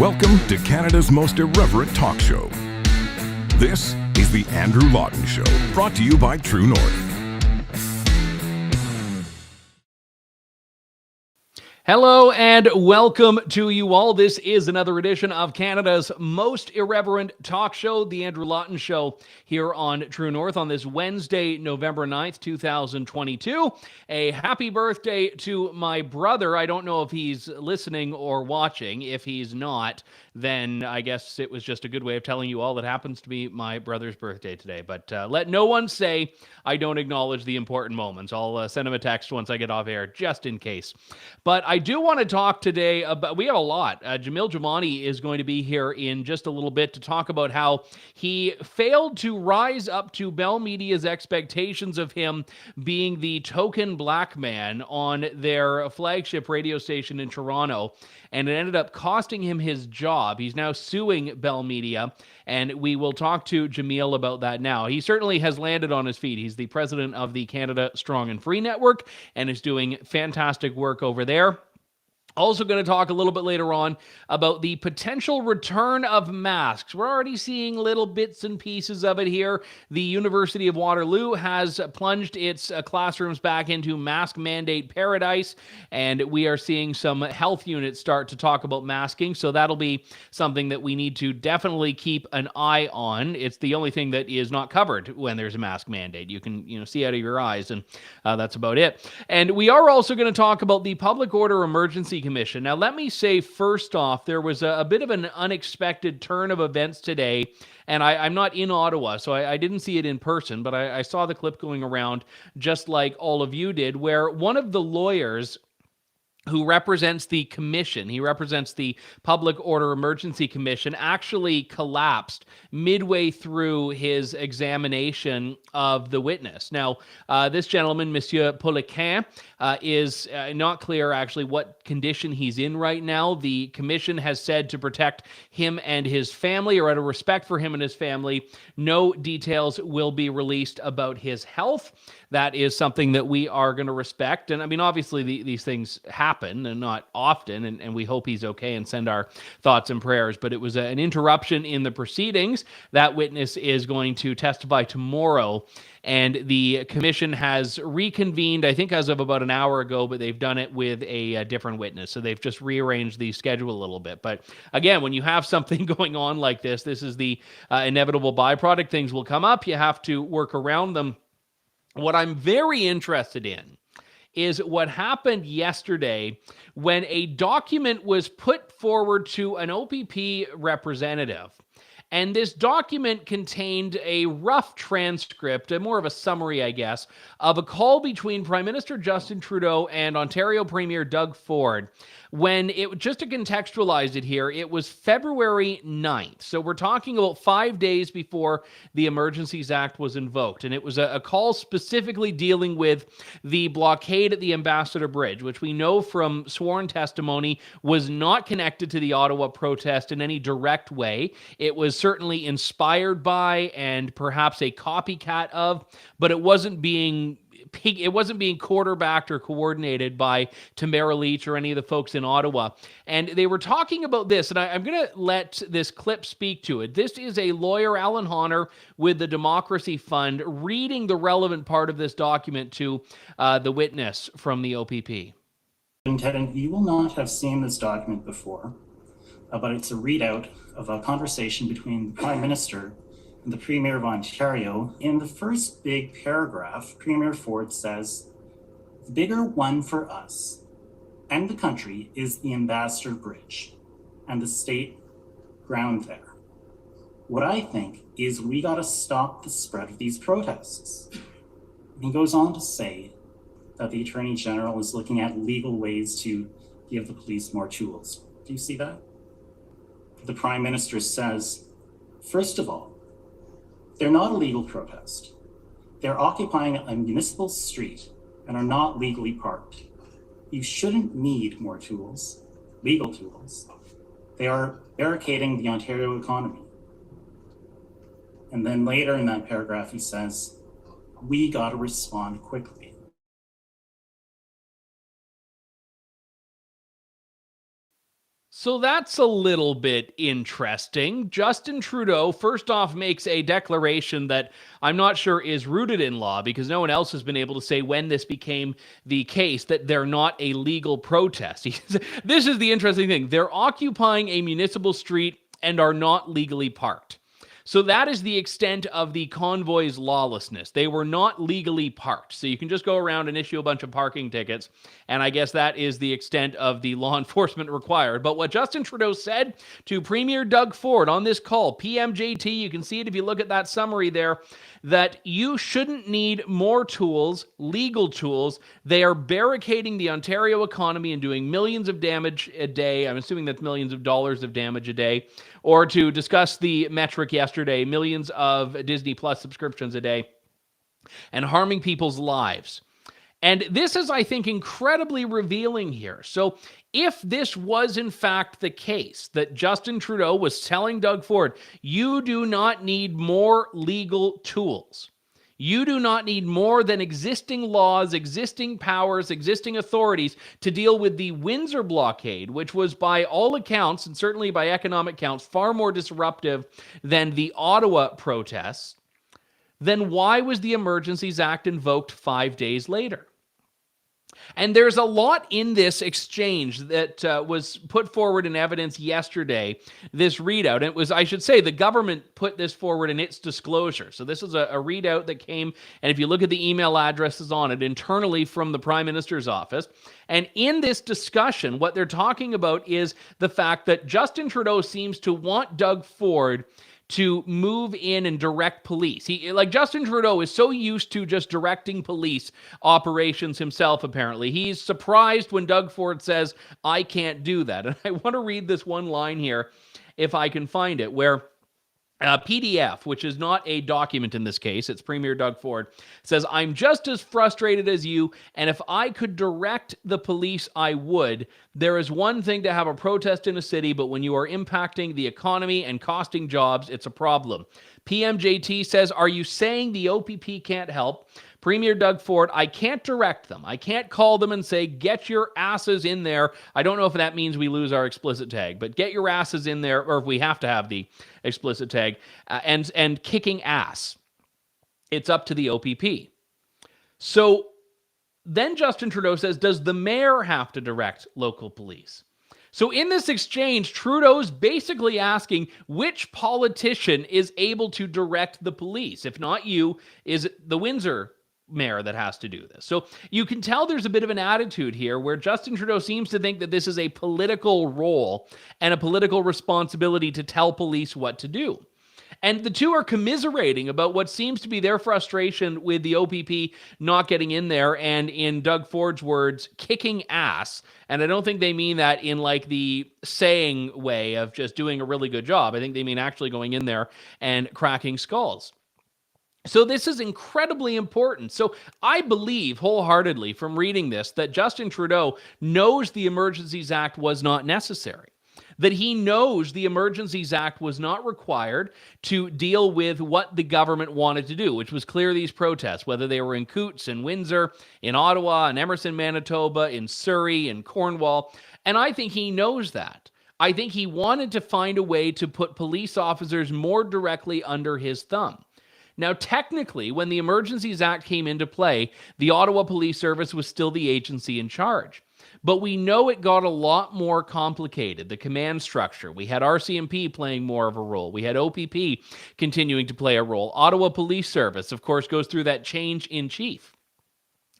Welcome to Canada's most irreverent talk show. This is the Andrew Lawton Show, brought to you by True North. Hello and welcome to you all. This is another edition of Canada's most irreverent talk show, the Andrew Lawton Show, here on True North on this Wednesday, November 9th, 2022. A happy birthday to my brother. I don't know if he's listening or watching. If he's not, then I guess it was just a good way of telling you all that happens to be my brother's birthday today. But let no one say I don't acknowledge the important moments. I'll send him a text once I get off air, just in case. But I do want to talk today about, we have a lot. Jamil Jivani is going to be here in just a little bit to talk about how he failed to rise up to Bell Media's expectations of him being the token black man on their flagship radio station in Toronto. And it ended up costing him his job. He's now suing Bell Media, and we will talk to Jamil about that now. He certainly has landed on his feet. He's the president of the Canada Strong and Free Network and is doing fantastic work over there. Also going to talk a little bit later on about the potential return of masks. We're already seeing little bits and pieces of it here. The University of Waterloo has plunged its classrooms back into mask mandate paradise, and we are seeing some health units start to talk about masking, so that'll be something that we need to definitely keep an eye on. It's the only thing that is not covered when there's a mask mandate. You can see out of your eyes, and that's about it. And we are also going to talk about the Public Order Emergency Commission. Now, let me say first off, there was a bit of an unexpected turn of events today, and I'm not in Ottawa, so I didn't see it in person, but I saw the clip going around just like all of you did, where one of the lawyers who represents the commission, he represents the Public Order Emergency Commission, actually collapsed midway through his examination of the witness. Now, this gentleman, Monsieur Poliquin, is not clear actually what condition he's in right now. The commission has said to protect him and his family, or out of respect for him and his family, no details will be released about his health. That is something that we are going to respect. And I mean, obviously these things happen and not often, and we hope he's okay and send our thoughts and prayers. But it was an interruption in the proceedings. That witness is going to testify tomorrow, and the commission has reconvened, I think as of about an hour ago, but they've done it with a different witness. So they've just rearranged the schedule a little bit. But again, when you have something going on like this is the inevitable byproduct. Things will come up. You have to work around them. What I'm very interested in is what happened yesterday when a document was put forward to an OPP representative. And this document contained a rough transcript, more of a summary, I guess, of a call between Prime Minister Justin Trudeau and Ontario Premier Doug Ford. When it, just to contextualize it here, it was February 9th. So we're talking about 5 days before the Emergencies Act was invoked. And it was a call specifically dealing with the blockade at the Ambassador Bridge, which we know from sworn testimony was not connected to the Ottawa protest in any direct way. It was certainly inspired by and perhaps a copycat of, but it wasn't being quarterbacked or coordinated by Tamara Leach or any of the folks in Ottawa. And they were talking about this, and I'm going to let this clip speak to it. This is a lawyer, Alan Honor, with the Democracy Fund, reading the relevant part of this document to the witness from the OPP. Ted, you will not have seen this document before, but it's a readout of a conversation between the Prime Minister and the Premier of Ontario. In the first big paragraph, Premier Ford says, "The bigger one for us and the country is the Ambassador Bridge and the state ground there. What I think is we got to stop the spread of these protests." And he goes on to say that the Attorney General is looking at legal ways to give the police more tools. Do you see that? The Prime Minister says, first of all, they're not a legal protest. They're occupying a municipal street and are not legally parked. You shouldn't need more tools, legal tools. They are barricading the Ontario economy. And then later in that paragraph, he says, we got to respond quickly. So that's a little bit interesting. Justin Trudeau, first off, makes a declaration that I'm not sure is rooted in law because no one else has been able to say when this became the case that they're not a legal protest. This is the interesting thing. They're occupying a municipal street and are not legally parked. So that is the extent of the convoy's lawlessness. They were not legally parked. So you can just go around and issue a bunch of parking tickets. And I guess that is the extent of the law enforcement required. But what Justin Trudeau said to Premier Doug Ford on this call, PMJT, you can see it if you look at that summary there, that you shouldn't need more tools, legal tools. They are barricading the Ontario economy and doing millions of damage a day. I'm assuming that's millions of dollars of damage a day. Or to discuss the metric yesterday, millions of Disney Plus subscriptions a day, and harming people's lives. And this is, I think, incredibly revealing here. So if this was in fact the case, that Justin Trudeau was telling Doug Ford, you do not need more legal tools. You do not need more than existing laws, existing powers, existing authorities to deal with the Windsor blockade, which was by all accounts, and certainly by economic counts, far more disruptive than the Ottawa protests. Then why was the Emergencies Act invoked 5 days later? And there's a lot in this exchange that was put forward in evidence yesterday, this readout. It was, I should say, the government put this forward in its disclosure. So this is a readout that came, and if you look at the email addresses on it, internally from the Prime Minister's office. And in this discussion, what they're talking about is the fact that Justin Trudeau seems to want Doug Ford to move in and direct police. Justin Trudeau is so used to just directing police operations himself, apparently. He's surprised when Doug Ford says, I can't do that. And I want to read this one line here, if I can find it, where PDF, which is not a document in this case, it's Premier Doug Ford, says, I'm just as frustrated as you, and if I could direct the police, I would. There is one thing to have a protest in a city, but when you are impacting the economy and costing jobs, it's a problem. PMJT says, are you saying the OPP can't help? Premier Doug Ford, I can't direct them. I can't call them and say, get your asses in there. I don't know if that means we lose our explicit tag, but get your asses in there, or if we have to have the explicit tag, and kicking ass. It's up to the OPP. So then Justin Trudeau says, does the mayor have to direct local police? So in this exchange, Trudeau's basically asking which politician is able to direct the police. If not you, is it the Windsor mayor that has to do this? So you can tell there's a bit of an attitude here where Justin Trudeau seems to think that this is a political role and a political responsibility to tell police what to do. And the two are commiserating about what seems to be their frustration with the OPP not getting in there and, in Doug Ford's words, kicking ass. And I don't think they mean that in like the saying way of just doing a really good job. I think they mean actually going in there and cracking skulls. So this is incredibly important. So I believe wholeheartedly from reading this that Justin Trudeau knows the Emergencies Act was not necessary. That he knows the Emergencies Act was not required to deal with what the government wanted to do, which was clear these protests, whether they were in Coots, in Windsor, in Ottawa, in Emerson, Manitoba, in Surrey, in Cornwall. And I think he knows that. I think he wanted to find a way to put police officers more directly under his thumb. Now, technically, when the Emergencies Act came into play, the Ottawa Police Service was still the agency in charge. But we know it got a lot more complicated, the command structure. We had RCMP playing more of a role. We had OPP continuing to play a role. Ottawa Police Service, of course, goes through that change in chief.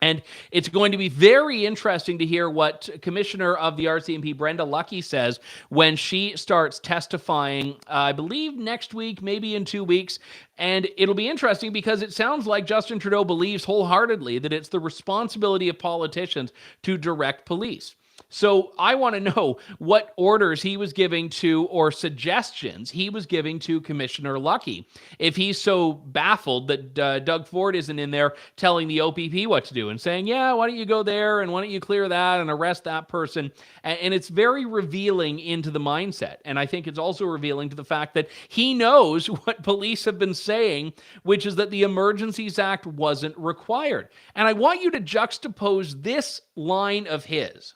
And it's going to be very interesting to hear what Commissioner of the RCMP, Brenda Lucki, says when she starts testifying, I believe next week, maybe in 2 weeks. And it'll be interesting because it sounds like Justin Trudeau believes wholeheartedly that it's the responsibility of politicians to direct police. So I want to know what orders he was giving to, or suggestions he was giving to Commissioner Lucki. If he's so baffled that Doug Ford isn't in there telling the OPP what to do and saying, yeah, why don't you go there and why don't you clear that and arrest that person? And it's very revealing into the mindset. And I think it's also revealing to the fact that he knows what police have been saying, which is that the Emergencies Act wasn't required. And I want you to juxtapose this line of his.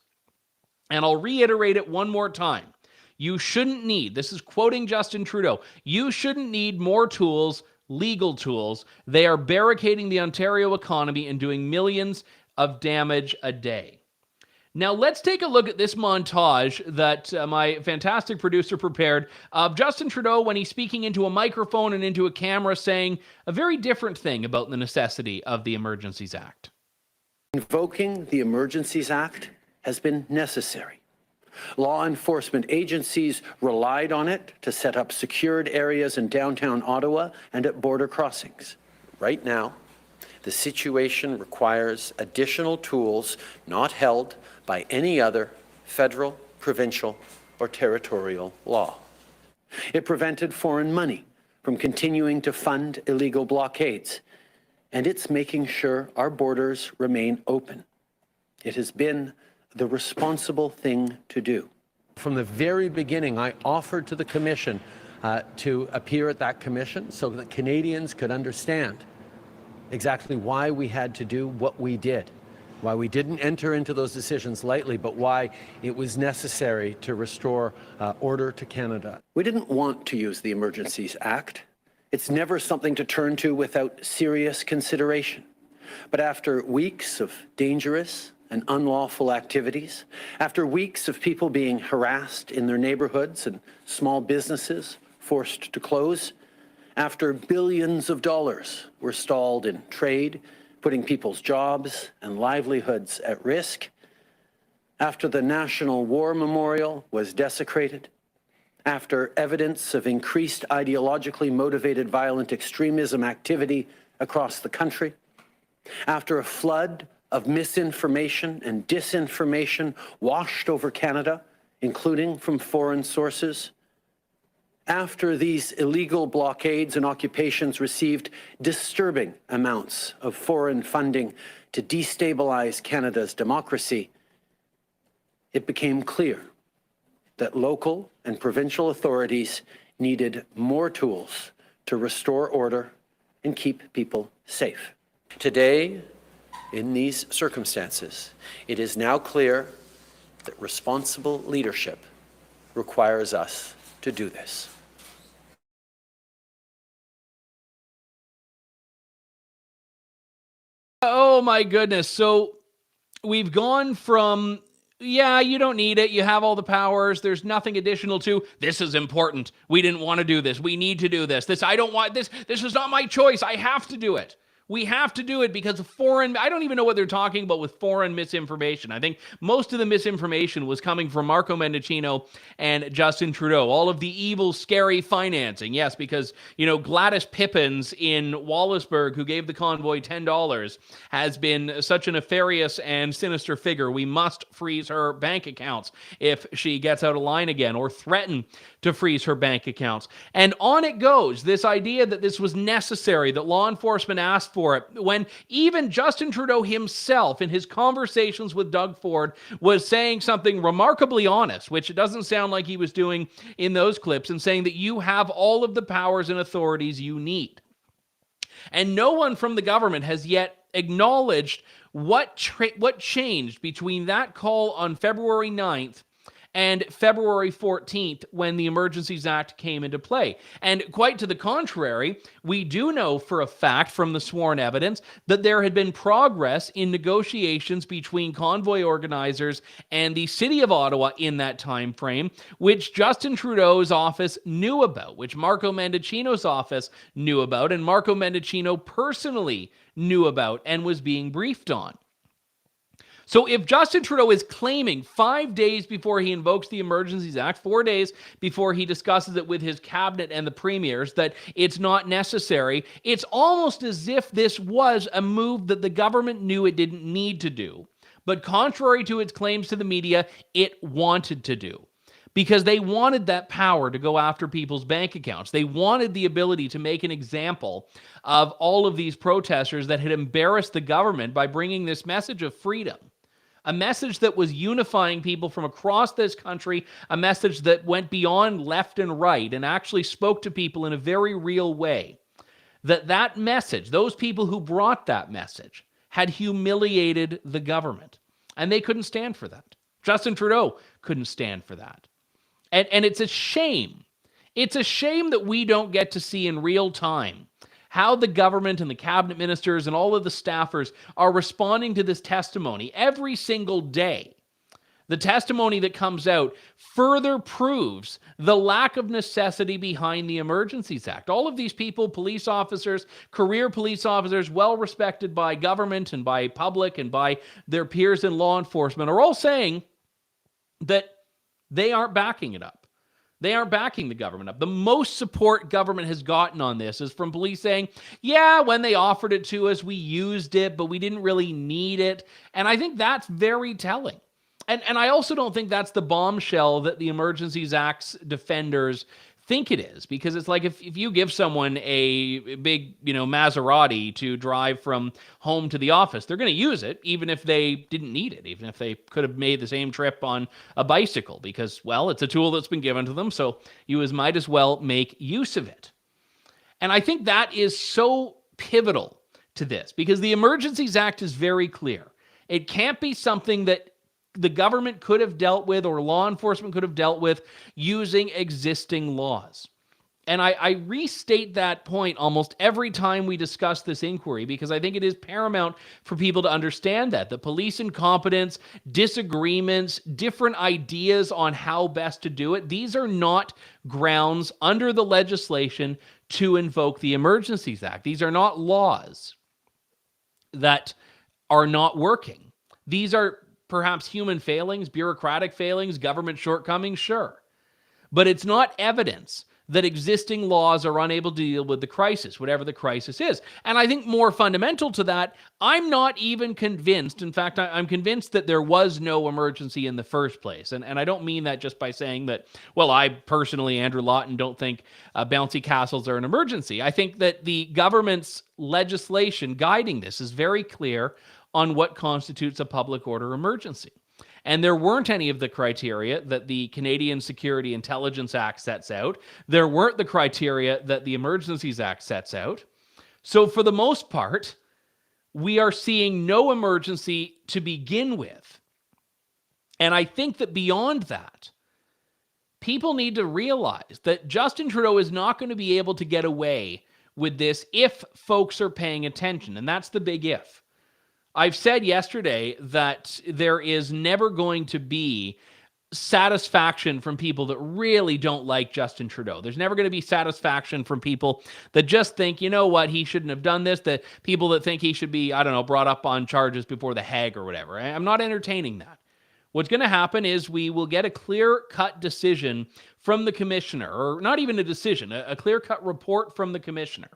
And I'll reiterate it one more time. You shouldn't need, this is quoting Justin Trudeau, you shouldn't need more tools, legal tools. They are barricading the Ontario economy and doing millions of damage a day. Now, let's take a look at this montage that my fantastic producer prepared of Justin Trudeau when he's speaking into a microphone and into a camera saying a very different thing about the necessity of the Emergencies Act. Invoking the Emergencies Act has been necessary. Law enforcement agencies relied on it to set up secured areas in downtown Ottawa and at border crossings. Right now, the situation requires additional tools not held by any other federal, provincial, or territorial law. It prevented foreign money from continuing to fund illegal blockades, and it's making sure our borders remain open. It has been the responsible thing to do. From the very beginning, I offered to the Commission to appear at that Commission so that Canadians could understand exactly why we had to do what we did, why we didn't enter into those decisions lightly, but why it was necessary to restore order to Canada. We didn't want to use the Emergencies Act. It's never something to turn to without serious consideration. But after weeks of dangerous and unlawful activities, after weeks of people being harassed in their neighborhoods and small businesses forced to close, after billions of dollars were stalled in trade, putting people's jobs and livelihoods at risk, after the National War Memorial was desecrated, after evidence of increased ideologically motivated violent extremism activity across the country, after a flood of misinformation and disinformation washed over Canada, including from foreign sources, after these illegal blockades and occupations received disturbing amounts of foreign funding to destabilize Canada's democracy, it became clear that local and provincial authorities needed more tools to restore order and keep people safe. Today, in these circumstances, it is now clear that responsible leadership requires us to do this. Oh my goodness. So we've gone from, yeah, you don't need it. You have all the powers. There's nothing additional to, this is important. We didn't want to do this. We need to do this. I don't want this. This is not my choice. I have to do it. We have to do it because of foreign, I don't even know what they're talking about with foreign misinformation. I think most of the misinformation was coming from Marco Mendicino and Justin Trudeau. All of the evil, scary financing. Yes, because, Gladys Pippins in Wallaceburg, who gave the convoy $10, has been such a nefarious and sinister figure. We must freeze her bank accounts if she gets out of line again, or threaten to freeze her bank accounts. And on it goes, this idea that this was necessary, that law enforcement asked for it, when even Justin Trudeau himself, in his conversations with Doug Ford, was saying something remarkably honest, which it doesn't sound like he was doing in those clips, and saying that you have all of the powers and authorities you need. And no one from the government has yet acknowledged what changed between that call on February 9th and February 14th, when the Emergencies Act came into play. And quite to the contrary, we do know for a fact from the sworn evidence that there had been progress in negotiations between convoy organizers and the City of Ottawa in that time frame, which Justin Trudeau's office knew about, which Marco Mendicino's office knew about, and Marco Mendicino personally knew about and was being briefed on. So if Justin Trudeau is claiming 5 days before he invokes the Emergencies Act, 4 days before he discusses it with his cabinet and the premiers, that it's not necessary, it's almost as if this was a move that the government knew it didn't need to do. But contrary to its claims to the media, it wanted to do. Because they wanted that power to go after people's bank accounts. They wanted the ability to make an example of all of these protesters that had embarrassed the government by bringing this message of freedom. A message that was unifying people from across this country, a message that went beyond left and right and actually spoke to people in a very real way. That message, those people who brought that message, had humiliated the government. And they couldn't stand for that. Justin Trudeau couldn't stand for that. And it's a shame. It's a shame that we don't get to see in real time how the government and the cabinet ministers and all of the staffers are responding to this testimony every single day. The testimony that comes out further proves the lack of necessity behind the Emergencies Act. All of these people, police officers, career police officers, well respected by government and by public and by their peers in law enforcement, are all saying that they aren't backing it up. They aren't backing the government up. The most support government has gotten on this is from police saying, yeah, when they offered it to us, we used it, but we didn't really need it. And I think that's very telling. And I also don't think that's the bombshell that the Emergencies Act's defenders think it is, because it's like if you give someone a big, Maserati to drive from home to the office, they're going to use it, even if they didn't need it, even if they could have made the same trip on a bicycle, because, well, it's a tool that's been given to them, so you might as well make use of it. And I think that is so pivotal to this, because the Emergencies Act is very clear. It can't be something that the government could have dealt with or law enforcement could have dealt with using existing laws. And I restate that point almost every time we discuss this inquiry, because I think it is paramount for people to understand that the police incompetence, disagreements, different ideas on how best to do it, these are not grounds under the legislation to invoke the Emergencies Act. These are not laws that are not working. These are perhaps human failings, bureaucratic failings, government shortcomings, sure. But it's not evidence that existing laws are unable to deal with the crisis, whatever the crisis is. And I think more fundamental to that, I'm not even convinced. In fact, I'm convinced that there was no emergency in the first place. And I don't mean that just by saying that, well, I personally, Andrew Lawton, don't think bouncy castles are an emergency. I think that the government's legislation guiding this is very clear on what constitutes a public order emergency. And there weren't any of the criteria that the Canadian Security Intelligence Act sets out. There weren't the criteria that the Emergencies Act sets out. So for the most part, we are seeing no emergency to begin with. And I think that beyond that, people need to realize that Justin Trudeau is not going to be able to get away with this if folks are paying attention. And that's the big if. I've said yesterday that there is never going to be satisfaction from people that really don't like Justin Trudeau. There's never going to be satisfaction from people that just think, you know what, he shouldn't have done this, the people that think he should be, brought up on charges before the Hague or whatever. I'm not entertaining that. What's going to happen is we will get a clear-cut decision from the commissioner, or not even a decision, a clear-cut report from the commissioner.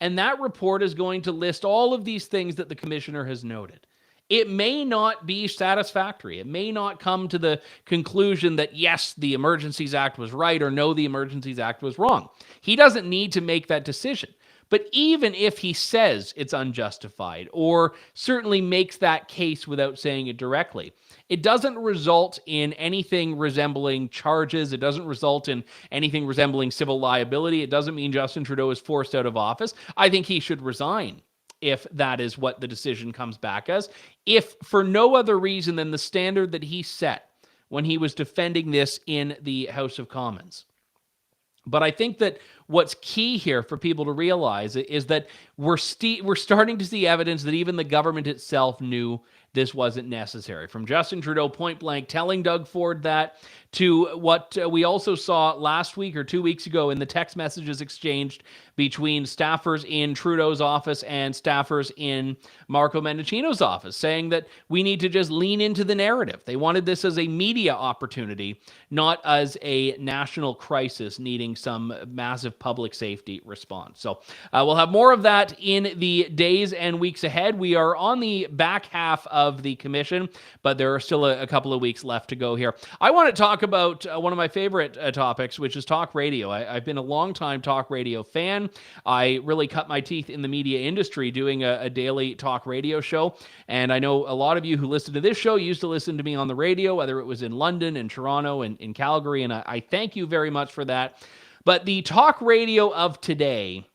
And that report is going to list all of these things that the commissioner has noted. It may not be satisfactory. It may not come to the conclusion that, yes, the Emergencies Act was right, or no, the Emergencies Act was wrong. He doesn't need to make that decision. But even if he says it's unjustified, or certainly makes that case without saying it directly, it doesn't result in anything resembling charges. It doesn't result in anything resembling civil liability. It doesn't mean Justin Trudeau is forced out of office. I think he should resign if that is what the decision comes back as, if for no other reason than the standard that he set when he was defending this in the House of Commons. But I think that what's key here for people to realize is that we're starting to see evidence that even the government itself knew this wasn't necessary. From Justin Trudeau point blank telling Doug Ford that, to what we also saw last week or 2 weeks ago in the text messages exchanged between staffers in Trudeau's office and staffers in Marco Mendicino's office, saying that we need to just lean into the narrative. They wanted this as a media opportunity, not as a national crisis needing some massive public safety response. So we'll have more of that in the days and weeks ahead. We are on the back half of the commission, but there are still a couple of weeks left to go here. I want to talk about one of my favorite topics, which is talk radio. I've been a long-time talk radio fan. I really cut my teeth in the media industry doing a daily talk radio show, and I know a lot of you who listen to this show used to listen to me on the radio, whether it was in London and Toronto and in Calgary, and I thank you very much for that. But the talk radio of today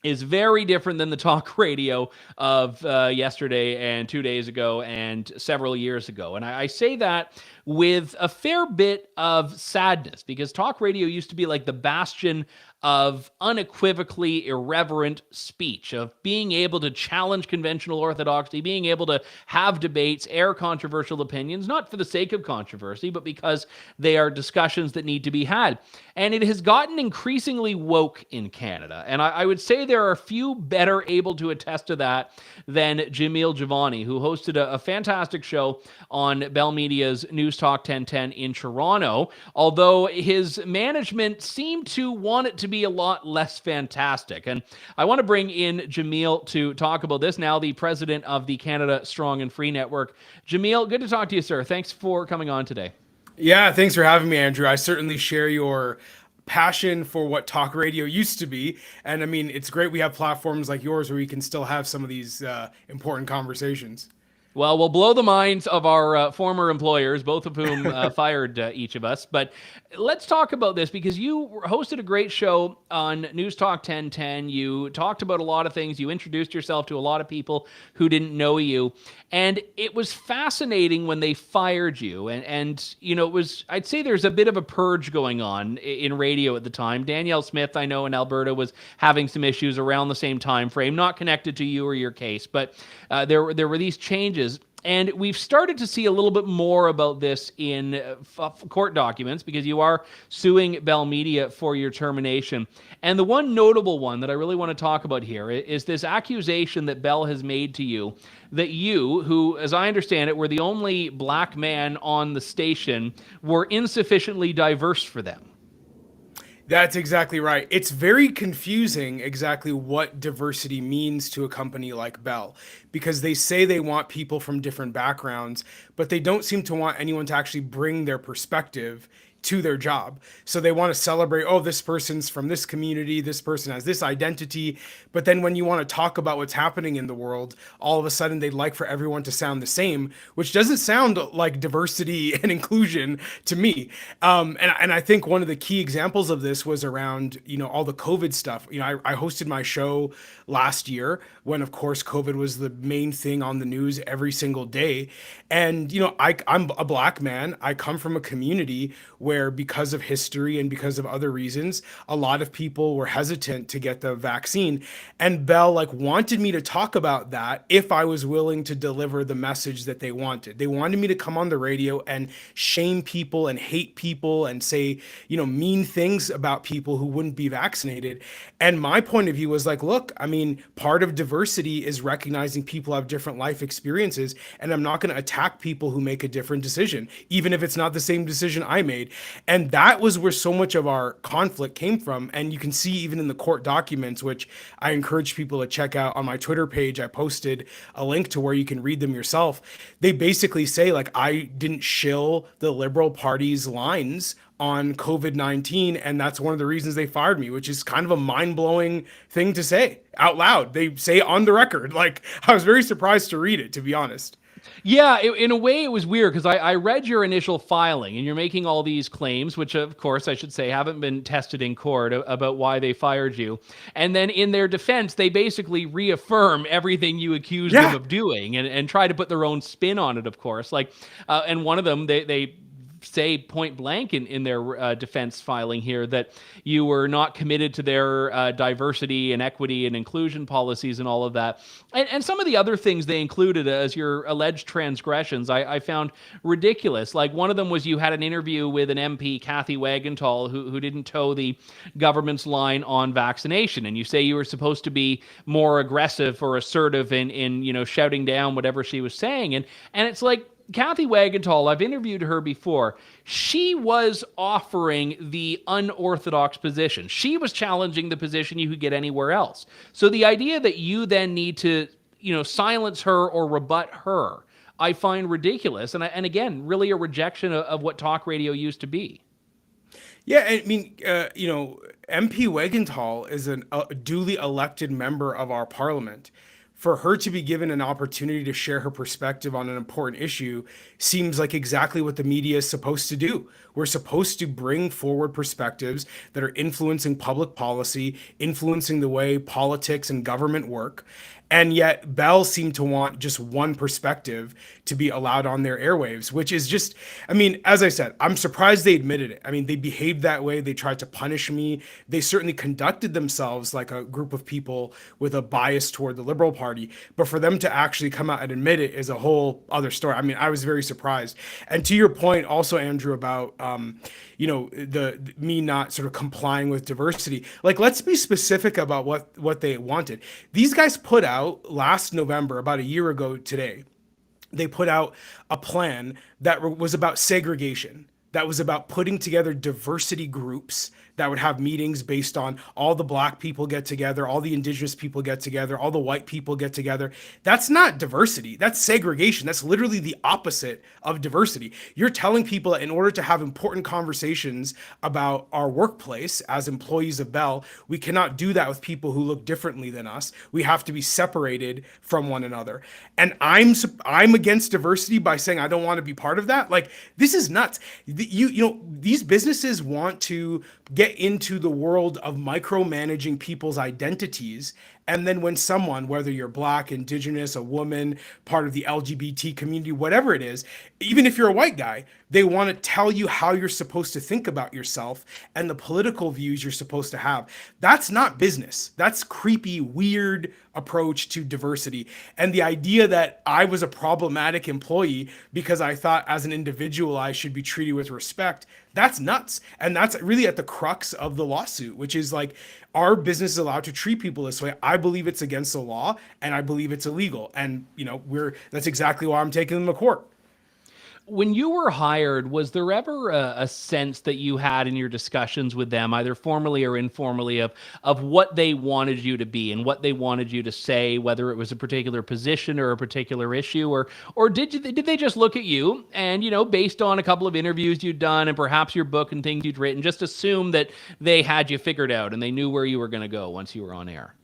is very different than the talk radio of yesterday and 2 days ago and several years ago. And I say that with a fair bit of sadness, because talk radio used to be like the bastion of unequivocally irreverent speech, of being able to challenge conventional orthodoxy, being able to have debates, air controversial opinions, not for the sake of controversy, but because they are discussions that need to be had. And it has gotten increasingly woke in Canada. And I would say there are few better able to attest to that than Jamil Jivani, who hosted a fantastic show on Bell Media's News Talk 1010 in Toronto, although his management seemed to want it to be a lot less fantastic. And I want to bring in Jamil to talk about this, now the president of the Canada Strong and Free Network. Jamil, good to talk to you, sir. Thanks for coming on today. Yeah, thanks for having me, Andrew. I certainly share your passion for what talk radio used to be. And I mean, it's great we have platforms like yours where we can still have some of these important conversations. Well, we'll blow the minds of our former employers, both of whom fired each of us. But let's talk about this, because you hosted a great show on News Talk 1010. You talked about a lot of things. You introduced yourself to a lot of people who didn't know you. And it was fascinating when they fired you. And you know, it was, I'd say there's a bit of a purge going on in radio at the time. Danielle Smith, I know in Alberta, was having some issues around the same time frame, not connected to you or your case, but there were these changes. And we've started to see a little bit more about this in court documents, because you are suing Bell Media for your termination. And the one notable one that I really want to talk about here is this accusation that Bell has made to you, that you, who, as I understand it, were the only black man on the station, were insufficiently diverse for them. That's exactly right. It's very confusing exactly what diversity means to a company like Bell, because they say they want people from different backgrounds, but they don't seem to want anyone to actually bring their perspective to their job. So they want to celebrate, oh, this person's from this community, this person has this identity. But then when you want to talk about what's happening in the world, all of a sudden they'd like for everyone to sound the same, which doesn't sound like diversity and inclusion to me. And I think one of the key examples of this was around, you know, all the COVID stuff. You know, I hosted my show last year when, of course, COVID was the main thing on the news every single day. And, you know, I'm a black man. I come from a community where, because of history and because of other reasons, a lot of people were hesitant to get the vaccine. And Bell wanted me to talk about that if I was willing to deliver the message that they wanted. They wanted me to come on the radio and shame people and hate people and say, you know, mean things about people who wouldn't be vaccinated. And my point of view was look, I mean, part of diversity is recognizing people have different life experiences, and I'm not going to attack people who make a different decision, even if it's not the same decision I made. And that was where so much of our conflict came from. And you can see even in the court documents, which I encourage people to check out on my Twitter page. I posted a link to where you can read them yourself. They basically say I didn't shill the Liberal Party's lines on COVID-19, and that's one of the reasons they fired me, which is kind of a mind-blowing thing to say out loud. They say on the record. I was very surprised to read it, to be honest. Yeah, in a way it was weird, because I read your initial filing, and you're making all these claims, which of course I should say haven't been tested in court, about why they fired you. And then in their defense, they basically reaffirm everything you accused them of doing, and try to put their own spin on it, of course. And one of them, they say point blank in their defense filing here that you were not committed to their diversity and equity and inclusion policies and all of that. And some of the other things they included as your alleged transgressions, I found ridiculous. One of them was you had an interview with an MP, Kathy Wagenthal, who didn't toe the government's line on vaccination. And you say you were supposed to be more aggressive or assertive in you know, shouting down whatever she was saying. And it's Kathy Wagenthal, I've interviewed her before. She was offering the unorthodox position. She was challenging the position you could get anywhere else. So the idea that you then need to, you know, silence her or rebut her, I find ridiculous. And again, really a rejection of what talk radio used to be. Yeah, I mean, you know, MP Wagenthal is a duly elected member of our parliament. For her to be given an opportunity to share her perspective on an important issue seems like exactly what the media is supposed to do. We're supposed to bring forward perspectives that are influencing public policy, influencing the way politics and government work. And yet Bell seemed to want just one perspective to be allowed on their airwaves, which is just, I mean, as I said, I'm surprised they admitted it. I mean, they behaved that way. They tried to punish me. They certainly conducted themselves like a group of people with a bias toward the Liberal Party. But for them to actually come out and admit it is a whole other story. I mean, I was very surprised. And to your point also, Andrew, about, the me not sort of complying with diversity. Like, let's be specific about what they wanted. These guys put out last November, about a year ago today, they put out a plan that was about segregation, that was about putting together diversity groups that would have meetings based on all the Black people get together, all the Indigenous people get together, all the white people get together. That's not diversity. That's segregation. That's literally the opposite of diversity. You're telling people that in order to have important conversations about our workplace as employees of Bell, we cannot do that with people who look differently than us. We have to be separated from one another. And I'm against diversity by saying I don't want to be part of that. Like, this is nuts. These businesses want to get into the world of micromanaging people's identities. And then when someone, whether you're Black, Indigenous, a woman, part of the LGBT community, whatever it is, even if you're a white guy, they want to tell you how you're supposed to think about yourself and the political views you're supposed to have. That's not business. That's creepy, weird approach to diversity. And the idea that I was a problematic employee because I thought as an individual I should be treated with respect, that's nuts. And that's really at the crux of the lawsuit, which is like, our business is allowed to treat people this way. I believe it's against the law and I believe it's illegal. And, that's exactly why I'm taking them to court. When you were hired, was there ever a sense that you had in your discussions with them, either formally or informally, of what they wanted you to be and what they wanted you to say, whether it was a particular position or a particular issue, or did they just look at you and, based on a couple of interviews you'd done and perhaps your book and things you'd written, just assume that they had you figured out and they knew where you were going to go once you were on air?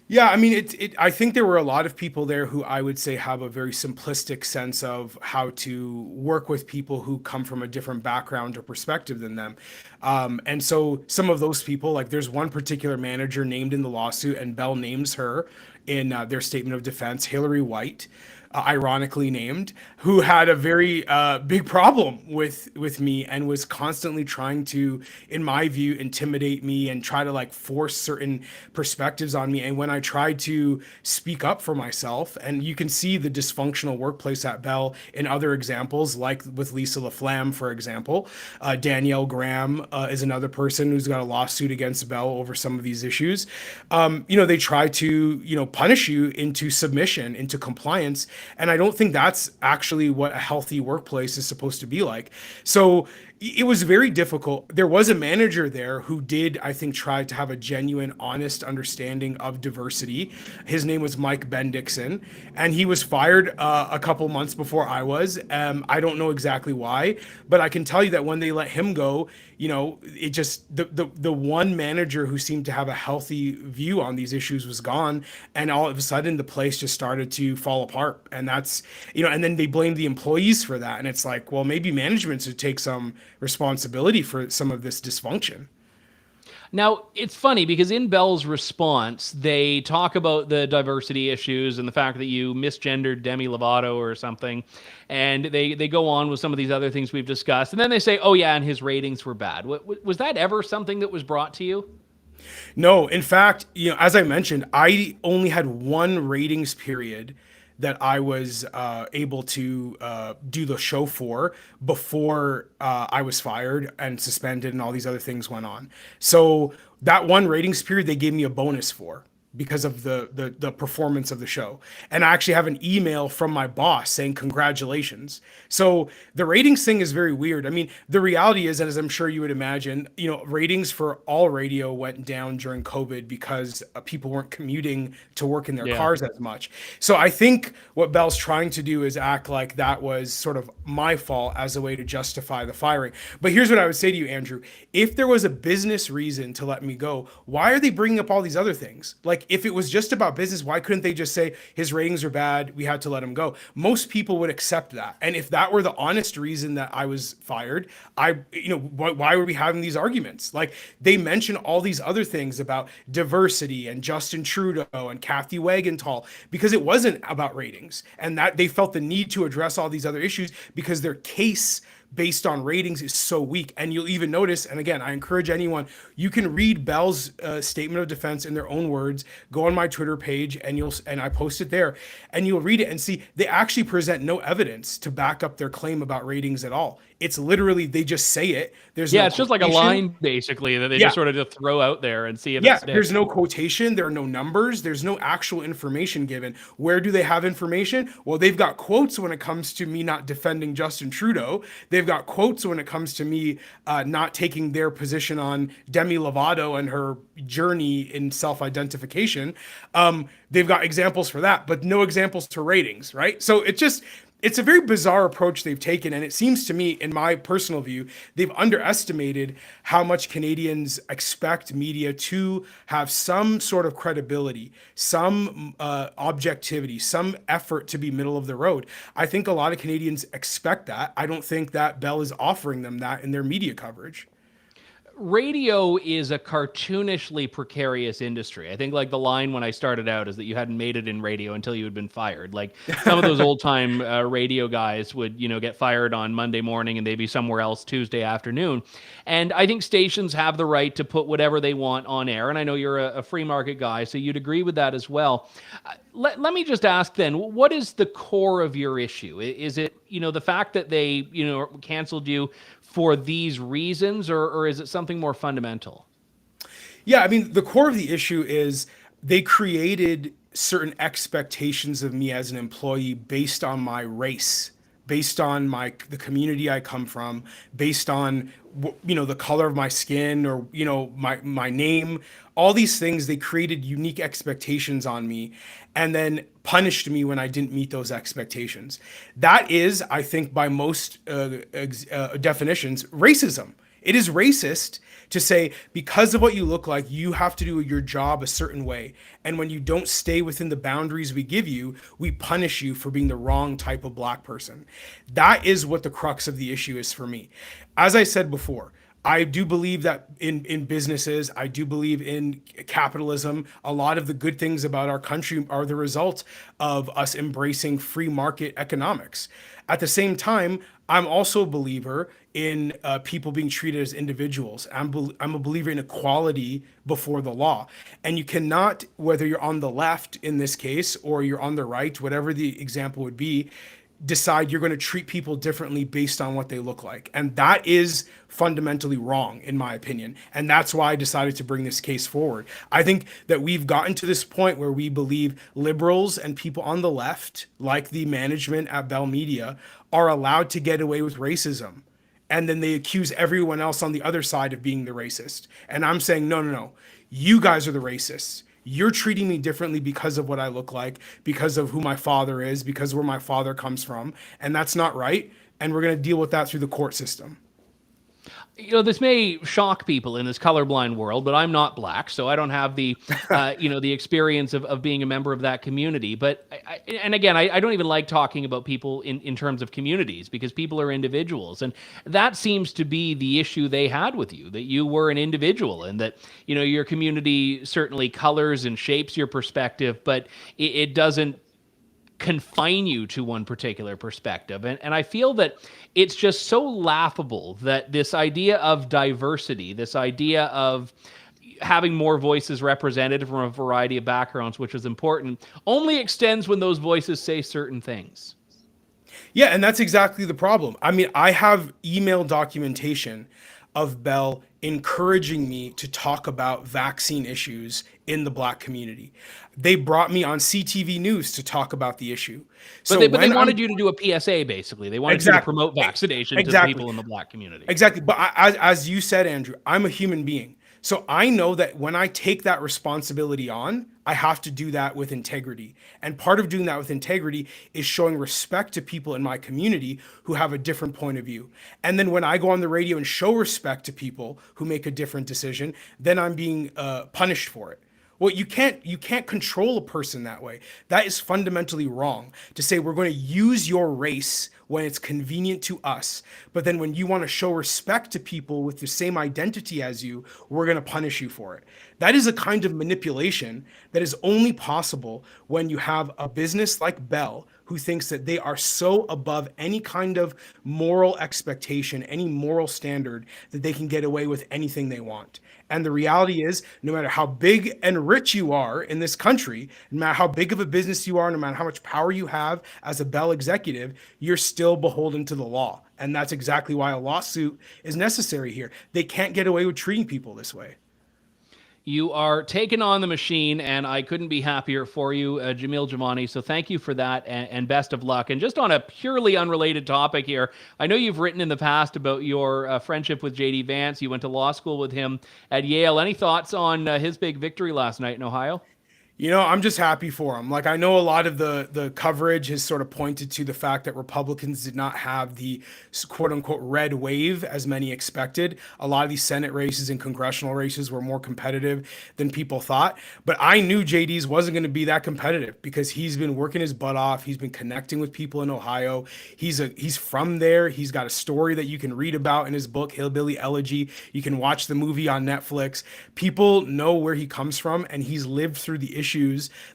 Yeah, I mean, I think there were a lot of people there who I would say have a very simplistic sense of how to work with people who come from a different background or perspective than them. And so some of those people, like there's one particular manager named in the lawsuit, and Bell names her in their statement of defense, Hillary White, ironically named, who had a very big problem with me and was constantly trying to, in my view, intimidate me and try to like force certain perspectives on me. And when I tried to speak up for myself, and you can see the dysfunctional workplace at Bell in other examples, like with Lisa LaFlamme, for example. Danielle Graham is another person who's got a lawsuit against Bell over some of these issues. They try to, punish you into submission, into compliance. And I don't think that's actually what a healthy workplace is supposed to be like. So it was very difficult. There was a manager there who did, I think, try to have a genuine, honest understanding of diversity. His name was Mike Bendixson, and he was fired a couple months before I was. I don't know exactly why, but I can tell you that when they let him go, it just, the one manager who seemed to have a healthy view on these issues was gone, and all of a sudden the place just started to fall apart. And that's, and then they blamed the employees for that. And it's like, well, maybe management should take some responsibility for some of this dysfunction. Now, it's funny because in Bell's response, they talk about the diversity issues and the fact that you misgendered Demi Lovato or something. And they go on with some of these other things we've discussed. And then they say, oh, yeah, and his ratings were bad. Was that ever something that was brought to you? No, in fact, as I mentioned, I only had one ratings period that I was able to do the show for before I was fired and suspended and all these other things went on. So that one ratings period, they gave me a bonus for because of the performance of the show. And I actually have an email from my boss saying congratulations. So the ratings thing is very weird. I mean, the reality is, as I'm sure you would imagine, ratings for all radio went down during COVID because people weren't commuting to work in their cars as much. So I think what Bell's trying to do is act like that was sort of my fault as a way to justify the firing. But here's what I would say to you, Andrew. If there was a business reason to let me go, why are they bringing up all these other things? Like, Like, if it was just about business, why couldn't they just say his ratings are bad, we had to let him go? Most people would accept that. And if that were the honest reason that I was fired, why were we having these arguments? Like, they mention all these other things about diversity and Justin Trudeau and Kathy Wagentall, because it wasn't about ratings, and that they felt the need to address all these other issues because their case based on ratings is so weak. And you'll even notice, and again, I encourage anyone, you can read Bell's statement of defense in their own words. Go on my Twitter page, and I post it there, and you'll read it and see they actually present no evidence to back up their claim about ratings at all. It's literally, they just say it. There's no it's just like a quotation. line basically that they just sort of just throw out there and see if it sticks. There's no quotation, there are no numbers, there's no actual information given. Where do they have information? Well, they've got quotes when it comes to me not defending Justin Trudeau. They've got quotes when it comes to me not taking their position on Demi Lovato and her journey in self-identification. They've got examples for that, but no examples to ratings, right? So it's a very bizarre approach they've taken, and it seems to me, in my personal view, they've underestimated how much Canadians expect media to have some sort of credibility, some objectivity, some effort to be middle of the road. I think a lot of Canadians expect that. I don't think that Bell is offering them that in their media coverage. Radio is a cartoonishly precarious industry. I think, like, the line when I started out is that you hadn't made it in radio until you had been fired. Like, some of those old time radio guys would, get fired on Monday morning and they'd be somewhere else Tuesday afternoon. And I think stations have the right to put whatever they want on air. And I know you're a free market guy, so you'd agree with that as well. Let me just ask then, what is the core of your issue? Is it, the fact that they, canceled you for these reasons, or is it something more fundamental? Yeah, I mean, the core of the issue is they created certain expectations of me as an employee based on my race, based on the community I come from, based on the color of my skin, or my name. All these things, they created unique expectations on me and then punished me when I didn't meet those expectations. That is, I think, by most definitions, racism. It is racist to say, because of what you look like, you have to do your job a certain way. And when you don't stay within the boundaries we give you, we punish you for being the wrong type of Black person. That is what the crux of the issue is for me. As I said before, I do believe that in businesses, I do believe in capitalism. A lot of the good things about our country are the result of us embracing free market economics. At the same time, I'm also a believer in people being treated as individuals. I'm a believer in equality before the law. And you cannot, whether you're on the left in this case or you're on the right, whatever the example would be, decide you're going to treat people differently based on what they look like. And that is fundamentally wrong, in my opinion. And that's why I decided to bring this case forward. I think that we've gotten to this point where we believe liberals and people on the left, like the management at Bell Media, are allowed to get away with racism. And then they accuse everyone else on the other side of being the racist. And I'm saying, no. You guys are the racists. You're treating me differently because of what I look like, because of who my father is, because of where my father comes from. And that's not right. And we're going to deal with that through the court system. This may shock people in this colorblind world, but I'm not Black, so I don't have the, the experience of being a member of that community. But, I don't even like talking about people in terms of communities, because people are individuals. And that seems to be the issue they had with you, that you were an individual and that, your community certainly colors and shapes your perspective, but it doesn't confine you to one particular perspective. And I feel that it's just so laughable that this idea of diversity, this idea of having more voices represented from a variety of backgrounds, which is important, only extends when those voices say certain things. Yeah, and that's exactly the problem. I mean, I have email documentation of Bell encouraging me to talk about vaccine issues in the Black community. They brought me on CTV News to talk about the issue. But they wanted you to do a PSA, basically. They wanted you to promote vaccination to people in the Black community. Exactly. But as you said, Andrew, I'm a human being. So I know that when I take that responsibility on, I have to do that with integrity. And part of doing that with integrity is showing respect to people in my community who have a different point of view. And then when I go on the radio and show respect to people who make a different decision, then I'm being punished for it. Well, you can't control a person that way. That is fundamentally wrong to say we're going to use your race when it's convenient to us. But then when you want to show respect to people with the same identity as you, we're going to punish you for it. That is a kind of manipulation that is only possible when you have a business like Bell who thinks that they are so above any kind of moral expectation, any moral standard, that they can get away with anything they want. And the reality is, no matter how big and rich you are in this country, no matter how big of a business you are, no matter how much power you have as a Bell executive, you're still beholden to the law. And that's exactly why a lawsuit is necessary here. They can't get away with treating people this way. You are taking on the machine, and I couldn't be happier for you, Jamil Jivani. So thank you for that, and best of luck. And just on a purely unrelated topic here, I know you've written in the past about your friendship with J.D. Vance. You went to law school with him at Yale. Any thoughts on his big victory last night in Ohio? You know, I'm just happy for him. Like, I know a lot of the coverage has sort of pointed to the fact that Republicans did not have the quote unquote red wave as many expected. A lot of these Senate races and congressional races were more competitive than people thought. But I knew JD's wasn't going to be that competitive because he's been working his butt off. He's been connecting with people in Ohio. He's from there. He's got a story that you can read about in his book, Hillbilly Elegy. You can watch the movie on Netflix. People know where he comes from, and he's lived through the issues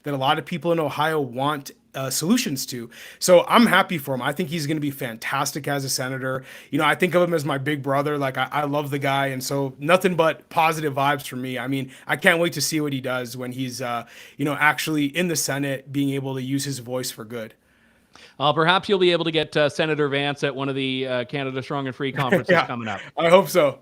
that a lot of people in Ohio want solutions to. So I'm happy for him. I think he's going to be fantastic as a senator. You know, I think of him as my big brother. Like, I love the guy. And so nothing but positive vibes for me. I mean, I can't wait to see what he does when he's, actually in the Senate, being able to use his voice for good. Perhaps you'll be able to get Senator Vance at one of the Canada Strong and Free conferences coming up. I hope so.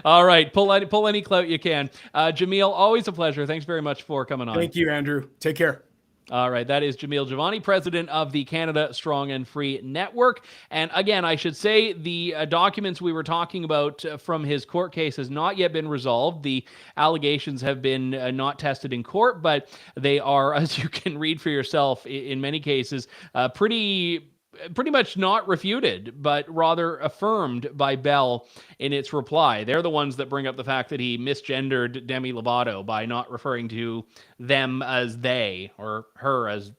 All right. Pull any clout you can. Jamil, always a pleasure. Thanks very much for coming on. Thank you, Andrew. Take care. All right. That is Jamil Jivani, president of the Canada Strong and Free Network. And again, I should say the documents we were talking about from his court case has not yet been resolved. The allegations have been not tested in court, but they are, as you can read for yourself, in many cases, pretty much not refuted, but rather affirmed by Bell in its reply. They're the ones that bring up the fact that he misgendered Demi Lovato by not referring to them as they or her as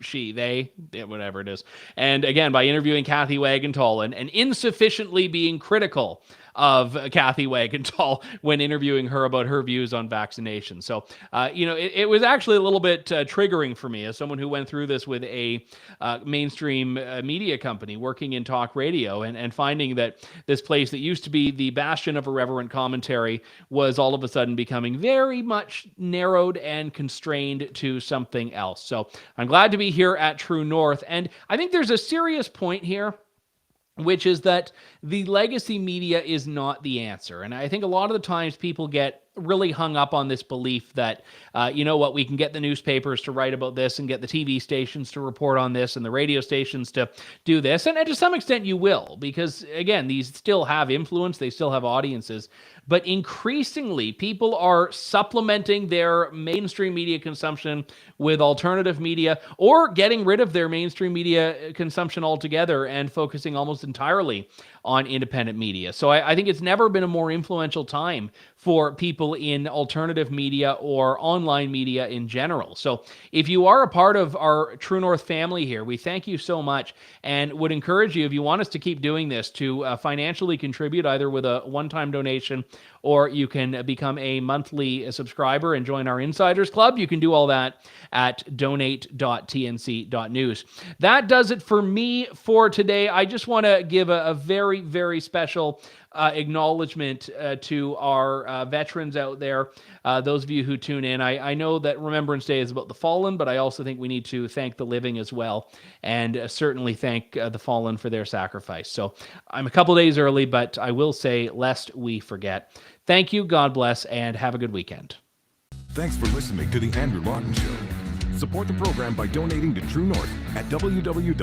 she, they, whatever it is. And again, by interviewing Kathy Wagenthal and insufficiently being critical of Kathy Wagenthal when interviewing her about her views on vaccination. So, it was actually a little bit triggering for me as someone who went through this with a mainstream media company working in talk radio and finding that this place that used to be the bastion of irreverent commentary was all of a sudden becoming very much narrowed and constrained to something else. So I'm glad to be here at True North. And I think there's a serious point here, which is that the legacy media is not the answer. And I think a lot of the times people get really hung up on this belief that, we can get the newspapers to write about this and get the TV stations to report on this and the radio stations to do this. And to some extent you will, because again, these still have influence. They still have audiences. But increasingly, people are supplementing their mainstream media consumption with alternative media or getting rid of their mainstream media consumption altogether and focusing almost entirely on independent media. So I think it's never been a more influential time for people in alternative media or online media in general. So if you are a part of our True North family here, we thank you so much and would encourage you, if you want us to keep doing this, to financially contribute either with a one-time donation or you can become a monthly subscriber and join our Insiders Club. You can do all that at donate.tnc.news. That does it for me for today. I just want to give a very, very special acknowledgement to our veterans out there, those of you who tune in. I know that Remembrance Day is about the fallen, but I also think we need to thank the living as well, and certainly thank the fallen for their sacrifice. So I'm a couple days early, but I will say, lest we forget. Thank you, God bless, and have a good weekend. Thanks for listening to The Andrew Lawton Show. Support the program by donating to True North at www.tnc.news.